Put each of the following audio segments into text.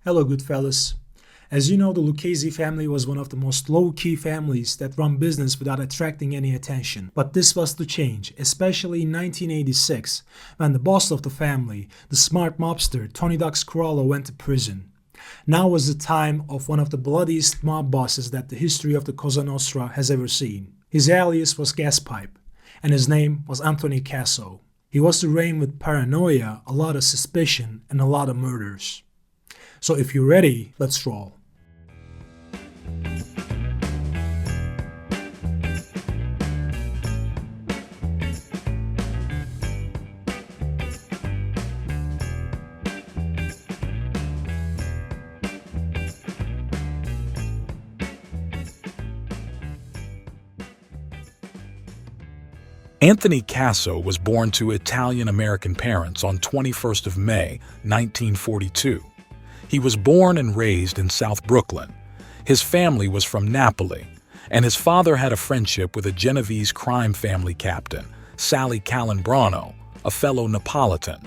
Hello, good fellas. As you know, the Lucchese family was one of the most low-key families that run business without attracting any attention. But this was to change, especially in 1986, when the boss of the family, the smart mobster Tony Ducks Corallo, went to prison. Now was the time of one of the bloodiest mob bosses that the history of the Cosa Nostra has ever seen. His alias was Gaspipe, and his name was Tony Casso. He was to reign with paranoia, a lot of suspicion, and a lot of murders. So if you're ready, let's roll. Anthony Casso was born to Italian-American parents on 21st of May, 1942. He was born and raised in South Brooklyn. His family was from Napoli, and his father had a friendship with a Genovese crime family captain, Sally Calambrano, a fellow Neapolitan.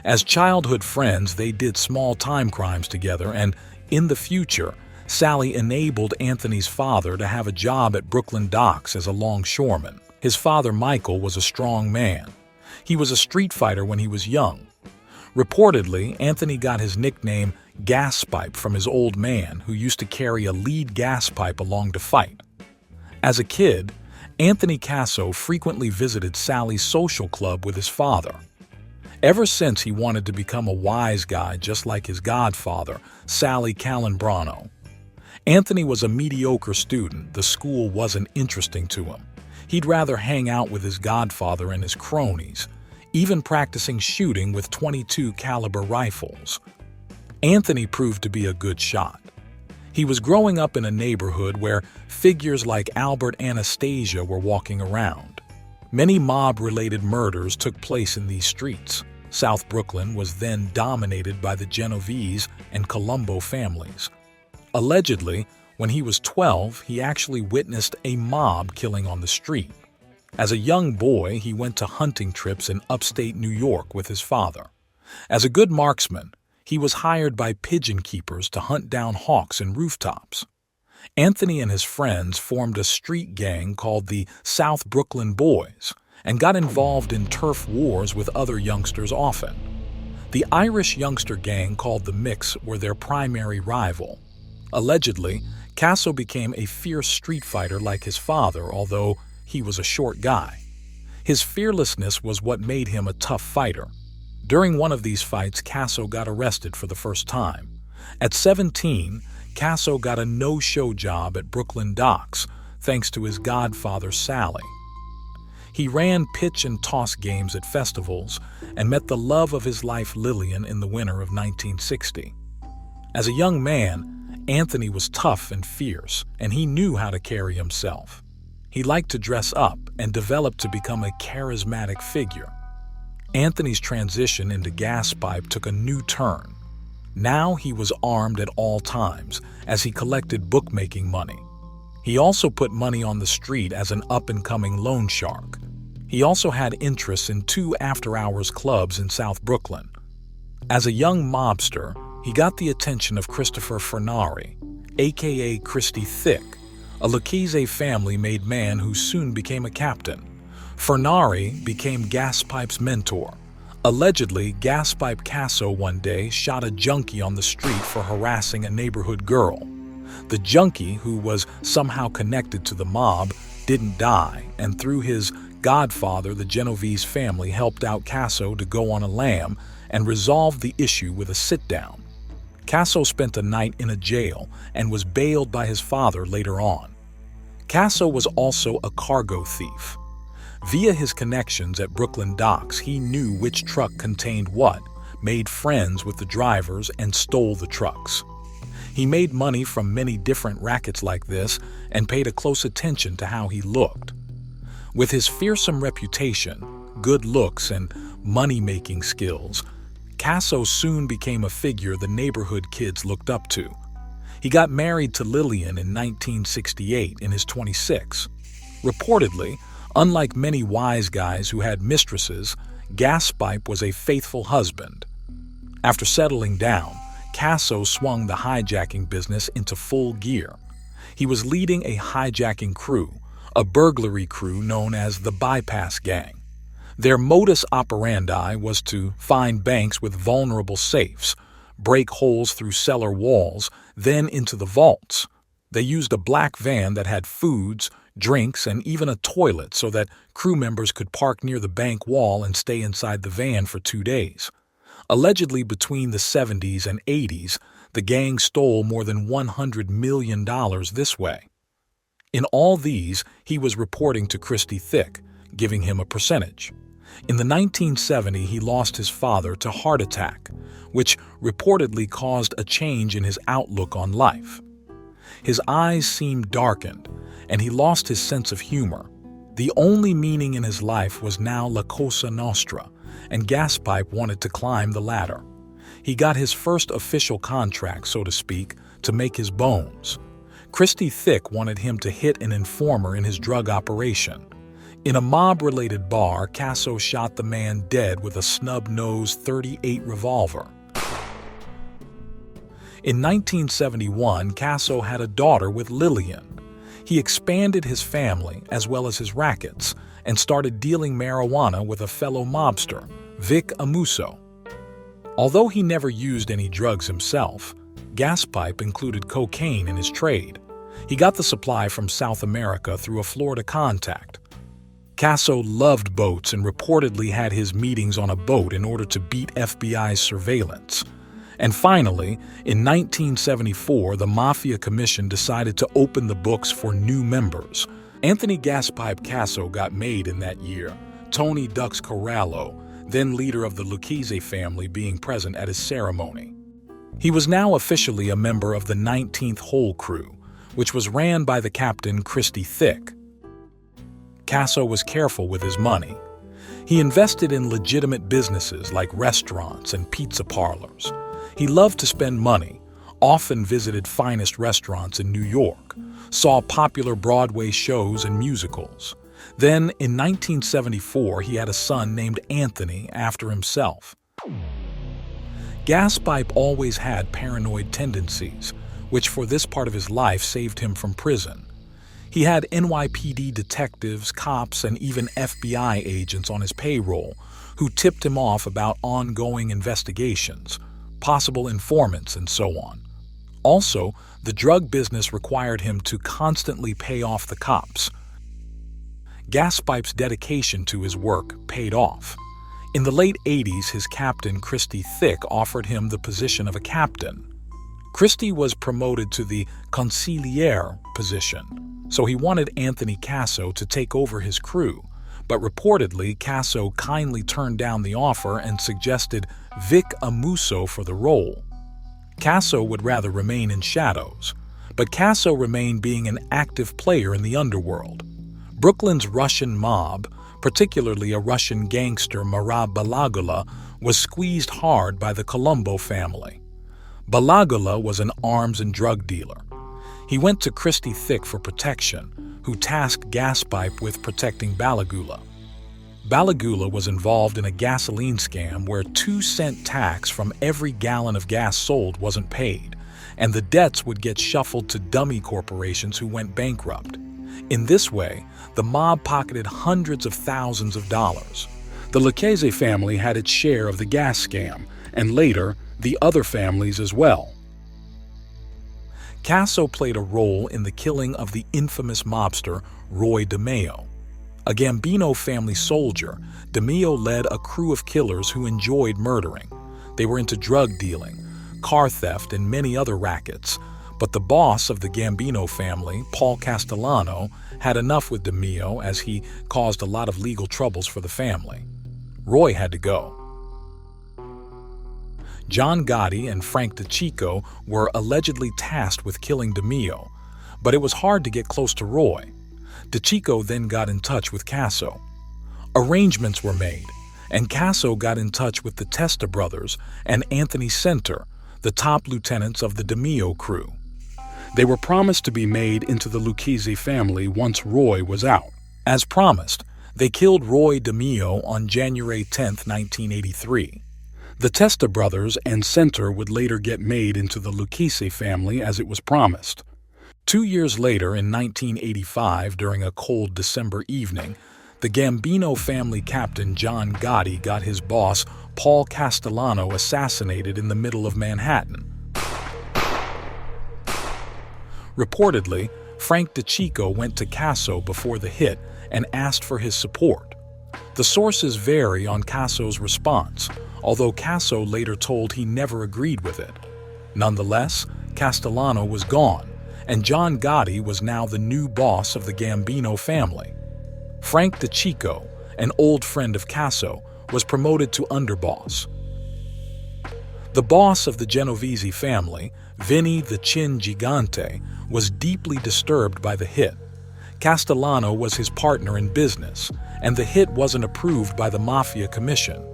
As childhood friends, they did small-time crimes together, and in the future, Sally enabled Anthony's father to have a job at Brooklyn docks as a longshoreman. His father, Michael, was a strong man. He was a street fighter when he was young. Reportedly, Anthony got his nickname Gaspipe from his old man, who used to carry a lead gas pipe along to fight. As a kid, Anthony Casso frequently visited Sally's social club with his father. Ever since he wanted to become a wise guy just like his godfather, Sally Calambrano. Anthony was a mediocre student. The school wasn't interesting to him. He'd rather hang out with his godfather and his cronies, even practicing shooting with .22 caliber rifles. Anthony proved to be a good shot. He was growing up in a neighborhood where figures like Albert Anastasia were walking around. Many mob-related murders took place in these streets. South Brooklyn was then dominated by the Genovese and Colombo families. Allegedly, when he was 12, he actually witnessed a mob killing on the street. As a young boy, he went to hunting trips in upstate New York with his father. As a good marksman, he was hired by pigeon keepers to hunt down hawks in rooftops. Anthony and his friends formed a street gang called the South Brooklyn Boys and got involved in turf wars with other youngsters often. The Irish youngster gang called the Mix were their primary rival. Allegedly, Casso became a fierce street fighter like his father, although he was a short guy. His fearlessness was what made him a tough fighter. During one of these fights, Casso got arrested for the first time. At 17, Casso got a no-show job at Brooklyn docks, thanks to his godfather, Sally. He ran pitch and toss games at festivals and met the love of his life, Lillian, in the winter of 1960. As a young man, Anthony was tough and fierce, and he knew how to carry himself. He liked to dress up and developed to become a charismatic figure. Anthony's transition into Gaspipe took a new turn. Now he was armed at all times as he collected bookmaking money. He also put money on the street as an up-and-coming loan shark. He also had interests in 2 after-hours clubs in South Brooklyn. As a young mobster, he got the attention of Christopher Furnari, aka Christy Thick, a Lucchese family-made man who soon became a captain. Furnari became Gaspipe's mentor. Allegedly, Gaspipe Casso one day shot a junkie on the street for harassing a neighborhood girl. The junkie, who was somehow connected to the mob, didn't die, and through his godfather, the Genovese family helped out Casso to go on a lam and resolve the issue with a sit-down. Casso spent a night in a jail and was bailed by his father later on. Casso was also a cargo thief. Via his connections at Brooklyn docks, he knew which truck contained what, made friends with the drivers, and stole the trucks. He made money from many different rackets like this and paid a close attention to how he looked. With his fearsome reputation, good looks, and money-making skills, Casso soon became a figure the neighborhood kids looked up to. He got married to Lillian in 1968 in his 26. Reportedly, unlike many wise guys who had mistresses, Gaspipe was a faithful husband. After settling down, Casso swung the hijacking business into full gear. He was leading a hijacking crew, a burglary crew known as the Bypass Gang. Their modus operandi was to find banks with vulnerable safes, break holes through cellar walls, then into the vaults. They used a black van that had foods, drinks, and even a toilet so that crew members could park near the bank wall and stay inside the van for 2 days. Allegedly, between the 70s and 80s, the gang stole more than $100 million this way. In all these, he was reporting to Christy Thick, giving him a percentage. In the 1970s, he lost his father to heart attack, which reportedly caused a change in his outlook on life. His eyes seemed darkened, and he lost his sense of humor. The only meaning in his life was now La Cosa Nostra, and Gaspipe wanted to climb the ladder. He got his first official contract, so to speak, to make his bones. Christy Thick wanted him to hit an informer in his drug operation. In a mob-related bar, Casso shot the man dead with a snub-nosed .38 revolver. In 1971, Casso had a daughter with Lillian. He expanded his family as well as his rackets and started dealing marijuana with a fellow mobster, Vic Amuso. Although he never used any drugs himself, Gaspipe included cocaine in his trade. He got the supply from South America through a Florida contact. Casso loved boats and reportedly had his meetings on a boat in order to beat FBI's surveillance. And finally, in 1974, the Mafia Commission decided to open the books for new members. Anthony Gaspipe Casso got made in that year, Tony Ducks Corallo, then leader of the Lucchese family, being present at his ceremony. He was now officially a member of the 19th Hole crew, which was ran by the captain Christy Thick. Casso was careful with his money. He invested in legitimate businesses like restaurants and pizza parlors. He loved to spend money, often visited finest restaurants in New York, saw popular Broadway shows and musicals. Then, in 1974, he had a son named Anthony after himself. Gaspipe always had paranoid tendencies, which for this part of his life saved him from prison. He had NYPD detectives, cops, and even FBI agents on his payroll who tipped him off about ongoing investigations, possible informants, and so on. Also, the drug business required him to constantly pay off the cops. Gaspipe's dedication to his work paid off. In the late 80s, his captain, Christy Thick, offered him the position of a captain. Christy was promoted to the consigliere position, so he wanted Anthony Casso to take over his crew, but reportedly Casso kindly turned down the offer and suggested Vic Amuso for the role. Casso would rather remain in shadows, but Casso remained being an active player in the underworld. Brooklyn's Russian mob, particularly a Russian gangster Marab Balagula, was squeezed hard by the Colombo family. Balagula was an arms and drug dealer. He went to Christy Thick for protection, who tasked Gaspipe with protecting Balagula. Balagula was involved in a gasoline scam where 2-cent tax from every gallon of gas sold wasn't paid, and the debts would get shuffled to dummy corporations who went bankrupt. In this way, the mob pocketed hundreds of thousands of dollars. The Lucchese family had its share of the gas scam, and later, the other families as well. Casso played a role in the killing of the infamous mobster Roy DeMeo. A Gambino family soldier, DeMeo led a crew of killers who enjoyed murdering. They were into drug dealing, car theft, and many other rackets. But the boss of the Gambino family, Paul Castellano, had enough with DeMeo as he caused a lot of legal troubles for the family. Roy had to go. John Gotti and Frank DeCicco were allegedly tasked with killing DeMeo, but it was hard to get close to Roy. DeCicco then got in touch with Casso. Arrangements were made, and Casso got in touch with the Testa brothers and Anthony Center, the top lieutenants of the DeMeo crew. They were promised to be made into the Lucchese family once Roy was out. As promised, they killed Roy DeMeo on January 10, 1983. The Testa brothers and Center would later get made into the Lucchese family as it was promised. 2 years later, in 1985, during a cold December evening, the Gambino family captain John Gotti got his boss, Paul Castellano, assassinated in the middle of Manhattan. Reportedly, Frank DeCicco went to Casso before the hit and asked for his support. The sources vary on Casso's response, although Casso later told he never agreed with it. Nonetheless, Castellano was gone, and John Gotti was now the new boss of the Gambino family. Frank DeCicco, an old friend of Casso, was promoted to underboss. The boss of the Genovese family, Vinny the Chin Gigante, was deeply disturbed by the hit. Castellano was his partner in business, and the hit wasn't approved by the Mafia Commission,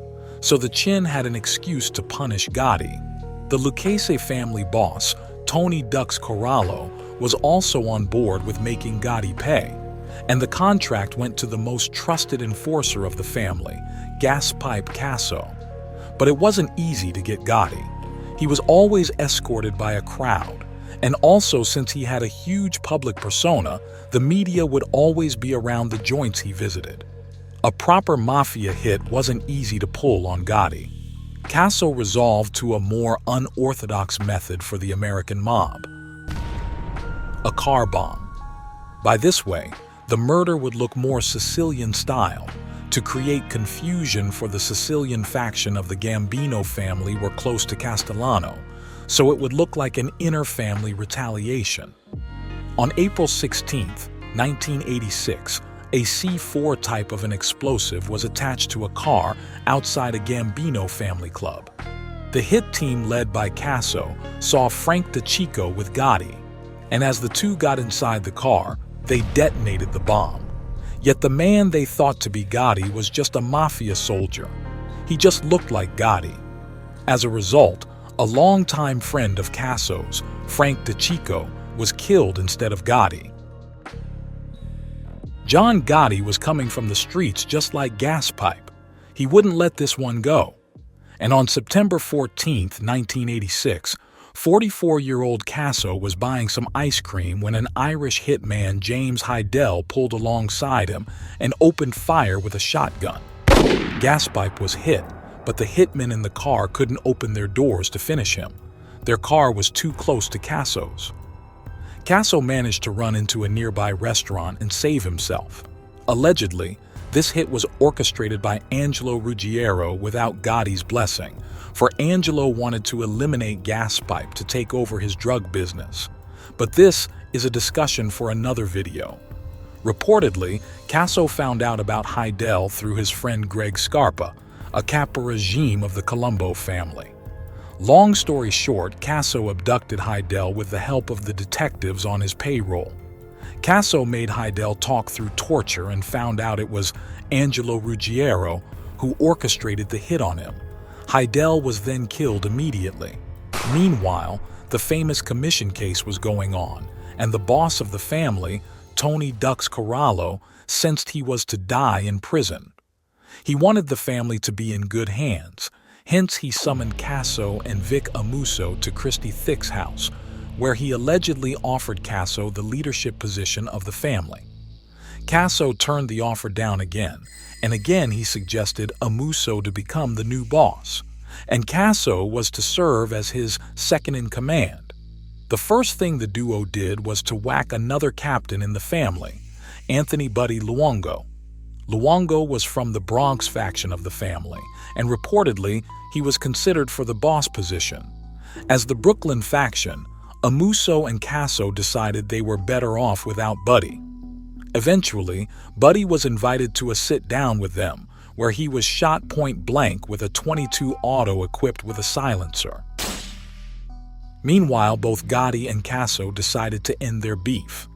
so the Chin had an excuse to punish Gotti. The Lucchese family boss, Tony Ducks Corallo, was also on board with making Gotti pay, and the contract went to the most trusted enforcer of the family, Gaspipe Casso. But it wasn't easy to get Gotti. He was always escorted by a crowd, and also since he had a huge public persona, the media would always be around the joints he visited. A proper mafia hit wasn't easy to pull on Gotti. Casso resolved to a more unorthodox method for the American mob: a car bomb. By this way, the murder would look more Sicilian style, to create confusion, for the Sicilian faction of the Gambino family were close to Castellano, so it would look like an inter-family retaliation. On April 16, 1986, a C4 type of an explosive was attached to a car outside a Gambino family club. The hit team led by Casso saw Frank DeCicco with Gotti, and as the two got inside the car, they detonated the bomb. Yet the man they thought to be Gotti was just a mafia soldier. He just looked like Gotti. As a result, a longtime friend of Casso's, Frank DeCicco, was killed instead of Gotti. John Gotti was coming from the streets just like Gaspipe. He wouldn't let this one go. And on September 14, 1986, 44-year-old Casso was buying some ice cream when an Irish hitman, James Hydell, pulled alongside him and opened fire with a shotgun. Gaspipe was hit, but the hitmen in the car couldn't open their doors to finish him. Their car was too close to Casso's. Casso managed to run into a nearby restaurant and save himself. Allegedly, this hit was orchestrated by Angelo Ruggiero without Gotti's blessing, for Angelo wanted to eliminate Gaspipe to take over his drug business. But this is a discussion for another video. Reportedly, Casso found out about Hydell through his friend Greg Scarpa, a capo regime of the Colombo family. Long story short, Casso abducted Hydell with the help of the detectives on his payroll. Casso made Hydell talk through torture and found out it was Angelo Ruggiero who orchestrated the hit on him. Hydell was then killed immediately. Meanwhile, the famous commission case was going on, and the boss of the family, Tony Ducks Corallo, sensed he was to die in prison. He wanted the family to be in good hands, hence he summoned Casso and Vic Amuso to Christy Thick's house, where he allegedly offered Casso the leadership position of the family. Casso turned the offer down again, and again he suggested Amuso to become the new boss, and Casso was to serve as his second-in-command. The first thing the duo did was to whack another captain in the family, Anthony Buddy Luongo. Luongo was from the Bronx faction of the family, and reportedly he was considered for the boss position. As the Brooklyn faction, Amuso and Casso decided they were better off without Buddy. Eventually, Buddy was invited to a sit-down with them, where he was shot point-blank with a .22 auto equipped with a silencer. Meanwhile, both Gotti and Casso decided to end their beef.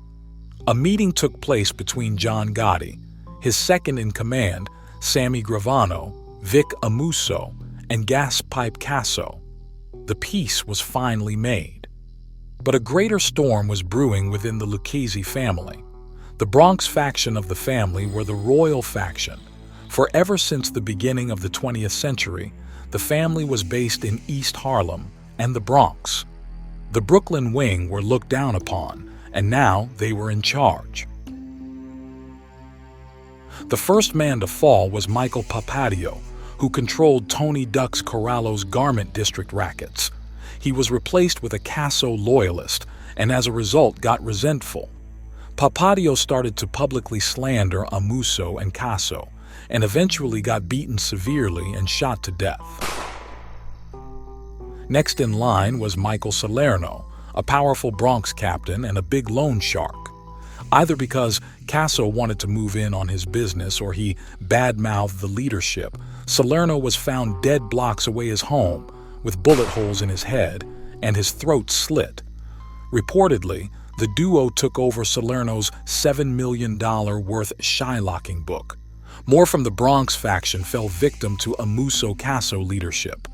A meeting took place between John Gotti, his second-in-command, Sammy Gravano, Vic Amuso, and Gaspipe Casso. The peace was finally made. But a greater storm was brewing within the Lucchese family. The Bronx faction of the family were the royal faction, for ever since the beginning of the 20th century, The family was based in East Harlem and the Bronx. The Brooklyn wing were looked down upon, and now they were in charge. The first man to fall was Michael Papadio, who controlled Tony Ducks Corallo's garment district rackets. He was replaced with a Casso loyalist, and as a result got resentful. Papadio started to publicly slander Amuso and Casso, and eventually got beaten severely and shot to death. Next in line was Michael Salerno, a powerful Bronx captain and a big loan shark. Either because Casso wanted to move in on his business or he badmouthed the leadership, Salerno was found dead blocks away his home, with bullet holes in his head and his throat slit. Reportedly, the duo took over Salerno's $7 million worth shylocking book. More from the Bronx faction fell victim to Amuso Casso leadership.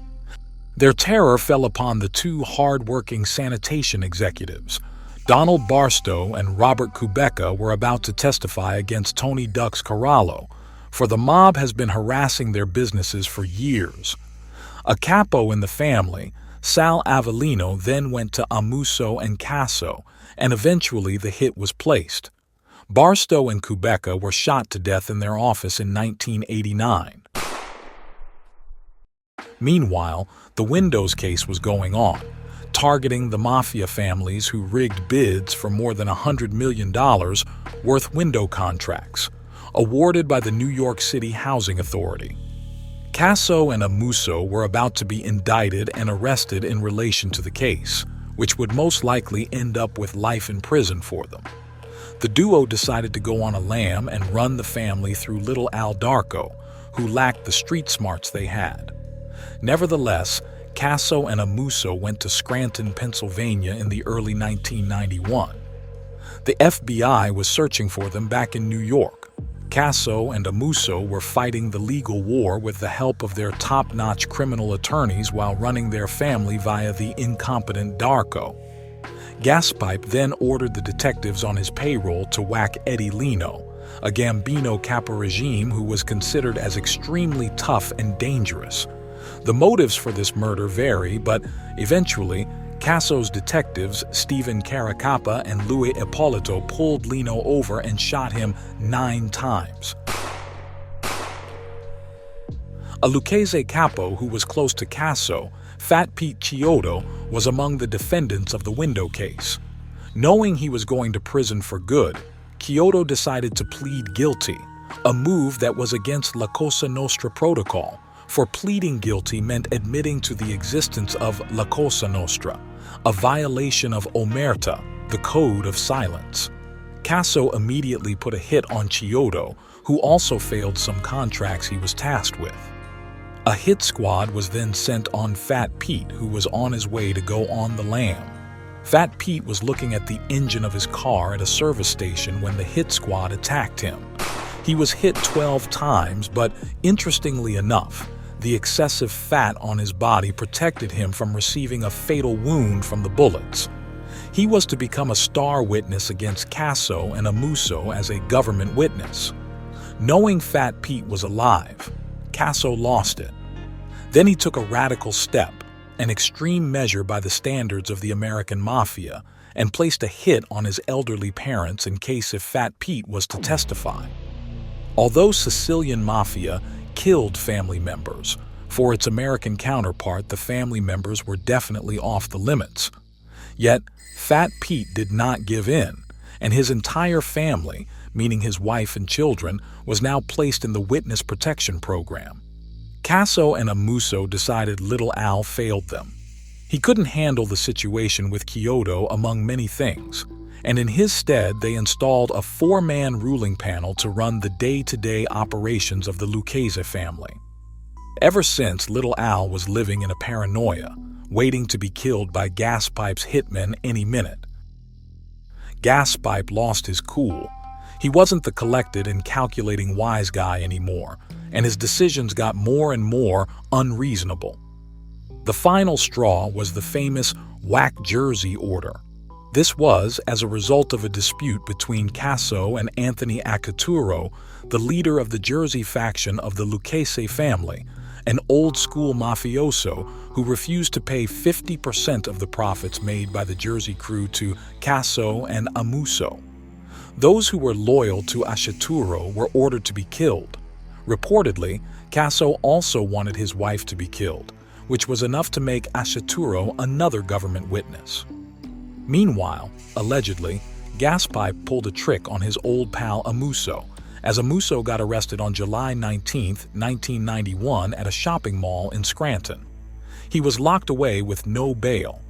Their terror fell upon the two hard-working sanitation executives. Donald Barstow and Robert Kubeka were about to testify against Tony Ducks Corallo, for the mob has been harassing their businesses for years. A capo in the family, Sal Avellino, then went to Amuso and Casso, and eventually the hit was placed. Barstow and Kubeka were shot to death in their office in 1989. Meanwhile, the Windows case was going on, targeting the mafia families who rigged bids for more than $100 million worth window contracts, awarded by the New York City Housing Authority. Casso and Amuso were about to be indicted and arrested in relation to the case, which would most likely end up with life in prison for them. The duo decided to go on a lam and run the family through little Al Darko, who lacked the street smarts they had. Nevertheless, Casso and Amuso went to Scranton, Pennsylvania in the early 1991. The FBI was searching for them back in New York. Casso and Amuso were fighting the legal war with the help of their top-notch criminal attorneys while running their family via the incompetent Darko. Gaspipe then ordered the detectives on his payroll to whack Eddie Lino, a Gambino Caporegime who was considered as extremely tough and dangerous. The motives for this murder vary, but eventually, Casso's detectives, Stephen Caracappa and Louis Ippolito, pulled Lino over and shot him 9 times. A Lucchese capo who was close to Casso, Fat Pete Chiodo, was among the defendants of the window case. Knowing he was going to prison for good, Chiodo decided to plead guilty, a move that was against La Cosa Nostra protocol, for pleading guilty meant admitting to the existence of La Cosa Nostra, a violation of Omerta, the code of silence. Casso immediately put a hit on Chiodo, who also failed some contracts he was tasked with. A hit squad was then sent on Fat Pete, who was on his way to go on the lam. Fat Pete was looking at the engine of his car at a service station when the hit squad attacked him. He was hit 12 times, but interestingly enough, the excessive fat on his body protected him from receiving a fatal wound from the bullets. He was to become a star witness against Casso and Amuso as a government witness. Knowing Fat Pete was alive, Casso lost it. Then he took a radical step, an extreme measure by the standards of the American mafia, and placed a hit on his elderly parents in case if Fat Pete was to testify. Although Sicilian mafia killed family members, for its American counterpart, the family members were definitely off the limits. Yet, Fat Pete did not give in, and his entire family, meaning his wife and children, was now placed in the witness protection program. Casso and Amuso decided Little Al failed them. He couldn't handle the situation with Chiodo among many things, and in his stead they installed a 4-man ruling panel to run the day-to-day operations of the Lucchese family. Ever since, Little Al was living in a paranoia, waiting to be killed by Gaspipe's hitmen any minute. Gaspipe lost his cool. He wasn't the collected and calculating wise guy anymore, and his decisions got more and more unreasonable. The final straw was the famous whack jersey order. This was as a result of a dispute between Casso and Anthony Accaturo, the leader of the Jersey faction of the Lucchese family, an old-school mafioso who refused to pay 50% of the profits made by the Jersey crew to Casso and Amuso. Those who were loyal to Asciutto were ordered to be killed. Reportedly, Casso also wanted his wife to be killed, which was enough to make Asciutto another government witness. Meanwhile, allegedly, Gaspipe pulled a trick on his old pal Amuso, as Amuso got arrested on July 19, 1991 at a shopping mall in Scranton. He was locked away with no bail.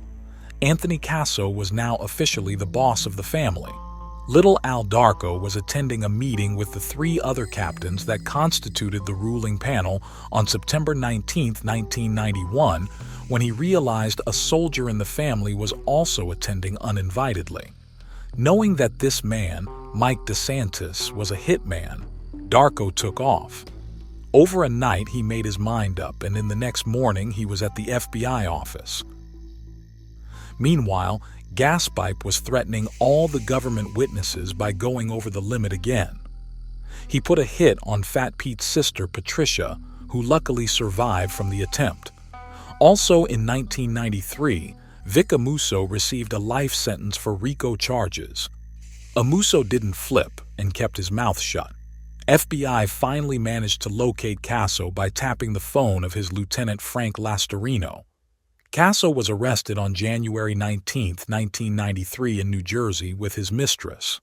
Anthony Casso was now officially the boss of the family. Little Al Darko was attending a meeting with the three other captains that constituted the ruling panel on September 19, 1991, when he realized a soldier in the family was also attending uninvitedly. Knowing that this man, Mike DeSantis, was a hitman, Darko took off. Over a night, he made his mind up, and in the next morning, he was at the FBI office. Meanwhile, Gaspipe was threatening all the government witnesses by going over the limit again. He put a hit on Fat Pete's sister, Patricia, who luckily survived from the attempt. Also in 1993, Vic Amuso received a life sentence for RICO charges. Amuso didn't flip and kept his mouth shut. FBI finally managed to locate Casso by tapping the phone of his Lieutenant Frank Lastarino. Casso was arrested on January 19, 1993 in New Jersey with his mistress.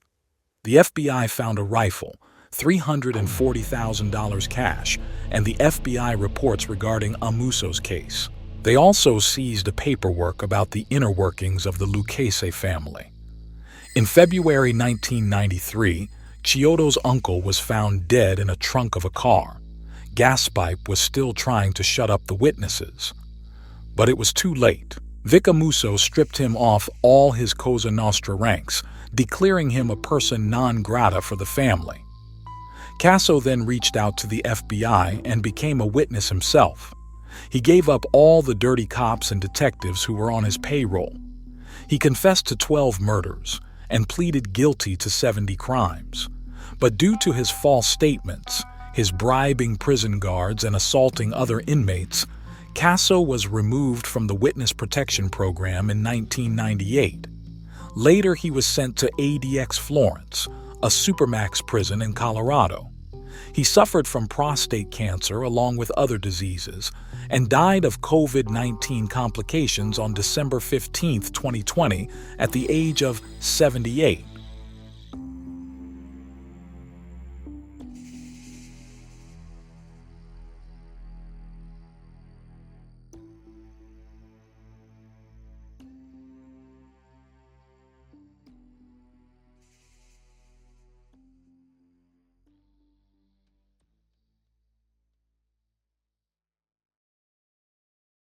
The FBI found a rifle, $340,000 cash, and the FBI reports regarding Amuso's case. They also seized the paperwork about the inner workings of the Lucchese family. In February 1993, Chiodo's uncle was found dead in a trunk of a car. Gaspipe was still trying to shut up the witnesses. But it was too late. Vic Amuso stripped him off all his Cosa Nostra ranks, declaring him a person non grata for the family. Casso then reached out to the FBI and became a witness himself. He gave up all the dirty cops and detectives who were on his payroll. He confessed to 12 murders and pleaded guilty to 70 crimes. But due to his false statements, his bribing prison guards and assaulting other inmates, Casso was removed from the Witness Protection Program in 1998. Later, he was sent to ADX Florence, a supermax prison in Colorado. He suffered from prostate cancer along with other diseases and died of COVID-19 complications on December 15, 2020, at the age of 78.